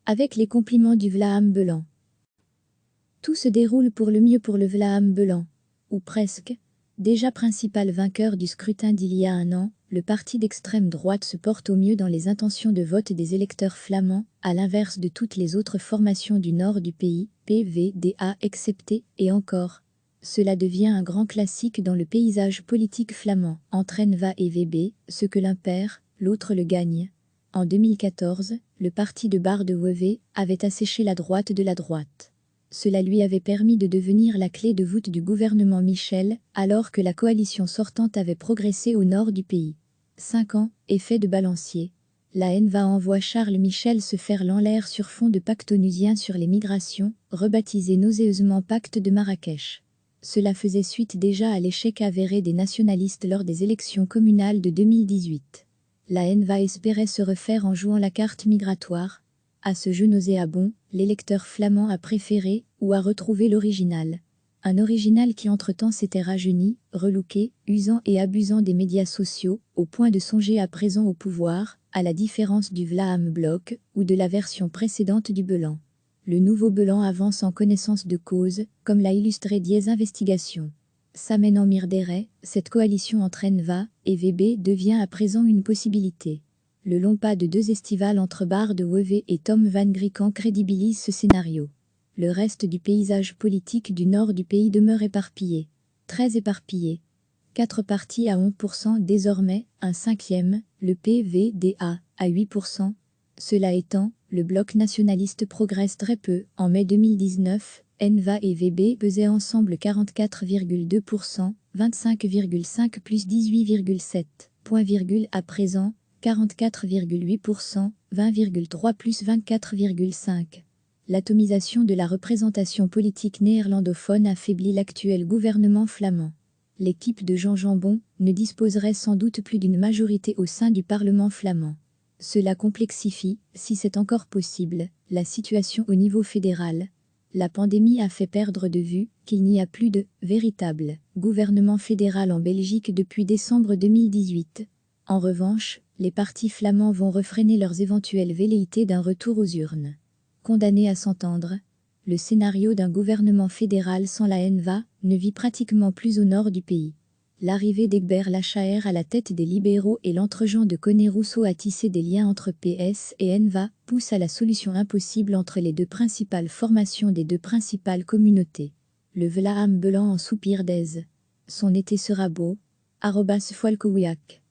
Avec les compliments du Vlaam-Belang. Tout se déroule pour le mieux pour le Vlaam-Belang, ou presque. Déjà principal vainqueur du scrutin d'il y a un an, le parti d'extrême droite se porte au mieux dans les intentions de vote des électeurs flamands, à l'inverse de toutes les autres formations du nord du pays, PVDA excepté, et encore. Cela devient un grand classique dans le paysage politique flamand, entraîne va et VB, ce que l'un perd, l'autre le gagne. En 2014, le parti de Bart de Wever avait asséché la droite de la droite. Cela lui avait permis de devenir la clé de voûte du gouvernement Michel, alors que la coalition sortante avait progressé au nord du pays. 5 ans, effet de balancier. La N-VA envoie Charles Michel se faire l'enlaire sur fond de pacte onusien sur les migrations, rebaptisé nauséeusement pacte de Marrakech. Cela faisait suite déjà à l'échec avéré des nationalistes lors des élections communales de 2018. La N-VA espérait se refaire en jouant la carte migratoire. À ce jeu nauséabond, l'électeur flamand a préféré, ou a retrouvé l'original. Un original qui entre-temps s'était rajeuni, relooké, usant et abusant des médias sociaux, au point de songer à présent au pouvoir, à la différence du Vlaam-Blok, ou de la version précédente du Belang. Le nouveau Belang avance en connaissance de cause, comme l'a illustré Diez Investigations. S'amènant Mirderet, cette coalition entre N-VA et VB devient à présent une possibilité. Le long pas de 2 estivales entre Bart de Wever et Tom van Grieken crédibilise ce scénario. Le reste du paysage politique du nord du pays demeure éparpillé. Très éparpillé. 4 partis à 11% désormais, un 5e, le PVDA, à 8%. Cela étant, le bloc nationaliste progresse très peu. En mai 2019, N-VA et VB pesaient ensemble 44,2%, 25,5 plus 18,7. À présent, 44,8%, 20,3 plus 24,5. L'atomisation de la représentation politique néerlandophone affaiblit l'actuel gouvernement flamand. L'équipe de Jean Jambon ne disposerait sans doute plus d'une majorité au sein du Parlement flamand. Cela complexifie, si c'est encore possible, la situation au niveau fédéral. La pandémie a fait perdre de vue qu'il n'y a plus de véritable gouvernement fédéral en Belgique depuis décembre 2018. En revanche, les partis flamands vont refréner leurs éventuelles velléités d'un retour aux urnes. Condamnés à s'entendre, le scénario d'un gouvernement fédéral sans la N-VA ne vit pratiquement plus au nord du pays. L'arrivée d'Egbert Lachaert à la tête des libéraux et l'entregent de Conné Rousseau à tisser des liens entre PS et N-VA pousse à la solution impossible entre les 2 principales formations des 2 principales communautés. Le Vlaam-Belang en soupir d'aise. Son été sera beau. @Folkowiak.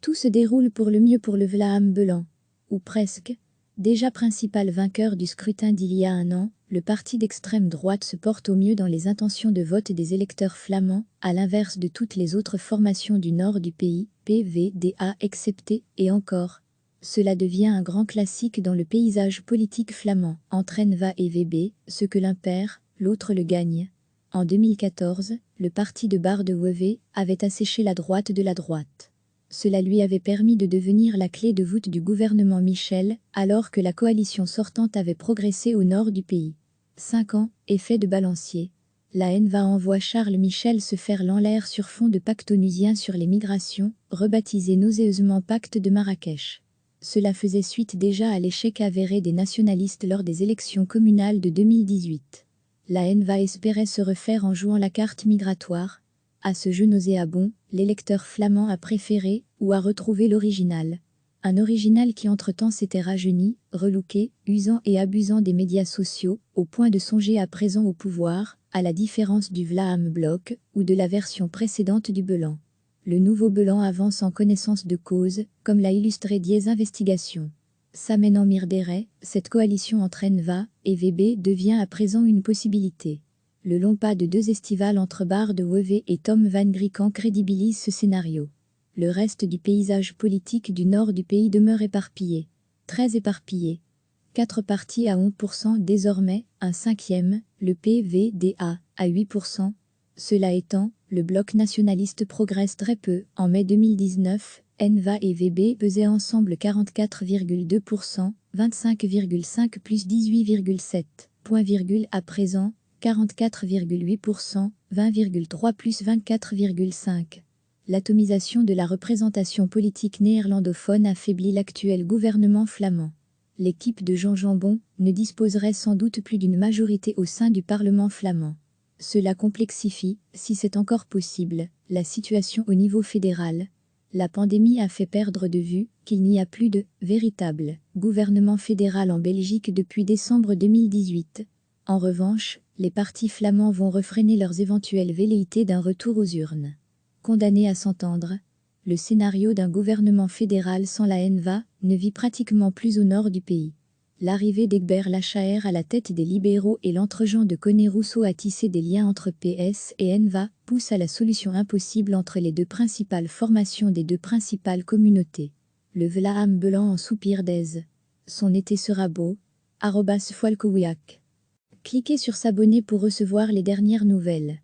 Tout se déroule pour le mieux pour le Vlaam-Belang, ou presque. Déjà principal vainqueur du scrutin d'il y a un an, le parti d'extrême droite se porte au mieux dans les intentions de vote des électeurs flamands, à l'inverse de toutes les autres formations du nord du pays, PVDA excepté, et encore. Cela devient un grand classique dans le paysage politique flamand, entre N-VA et VB, ce que l'un perd, l'autre le gagne. En 2014, le parti de Bart de Wever avait asséché la droite de la droite. Cela lui avait permis de devenir la clé de voûte du gouvernement Michel, alors que la coalition sortante avait progressé au nord du pays. 5 ans, effet de balancier. La N-VA envoie Charles Michel se faire l'enlaire sur fond de pacte onusien sur les migrations, rebaptisé nauséeusement pacte de Marrakech. Cela faisait suite déjà à l'échec avéré des nationalistes lors des élections communales de 2018. La N-VA espérait se refaire en jouant la carte migratoire. À ce jeu nauséabond, l'électeur flamand a préféré, ou a retrouvé l'original. Un original qui entre-temps s'était rajeuni, relooké, usant et abusant des médias sociaux, au point de songer à présent au pouvoir, à la différence du Vlaam-Blok, ou de la version précédente du Belang. Le nouveau Belang avance en connaissance de cause, comme l'a illustré Diez Investigations. S'amènant Mirderet, cette coalition entre N-VA et VB devient à présent une possibilité. Le long pas de 2 estivales entre Bart de Wever et Tom van Grieken crédibilise ce scénario. Le reste du paysage politique du nord du pays demeure éparpillé. Très éparpillé. 4 partis à 11% désormais, un 5e, le PVDA, à 8%. Cela étant, le bloc nationaliste progresse très peu. En mai 2019, N-VA et VB pesaient ensemble 44,2%, 25,5 plus 18,7. À présent, 44,8%, 20,3 plus 24,5. L'atomisation de la représentation politique néerlandophone affaiblit l'actuel gouvernement flamand. l'équipe de Jean Jambon ne disposerait sans doute plus d'une majorité au sein du Parlement flamand. Cela complexifie, si c'est encore possible, la situation au niveau fédéral. La pandémie a fait perdre de vue qu'il n'y a plus de véritable gouvernement fédéral en Belgique depuis décembre 2018. En revanche, les partis flamands vont refréner leurs éventuelles velléités d'un retour aux urnes. Condamné à s'entendre, le scénario d'un gouvernement fédéral sans la N-VA ne vit pratiquement plus au nord du pays. L'arrivée d'Egbert Lachaert à la tête des libéraux et l'entre-gens de Conné Rousseau à tisser des liens entre PS et N-VA pousse à la solution impossible entre les deux principales formations des deux principales communautés. Le Vlaam Belan en soupir d'aise. Son été sera beau. @Folkowiak. Cliquez sur s'abonner pour recevoir les dernières nouvelles.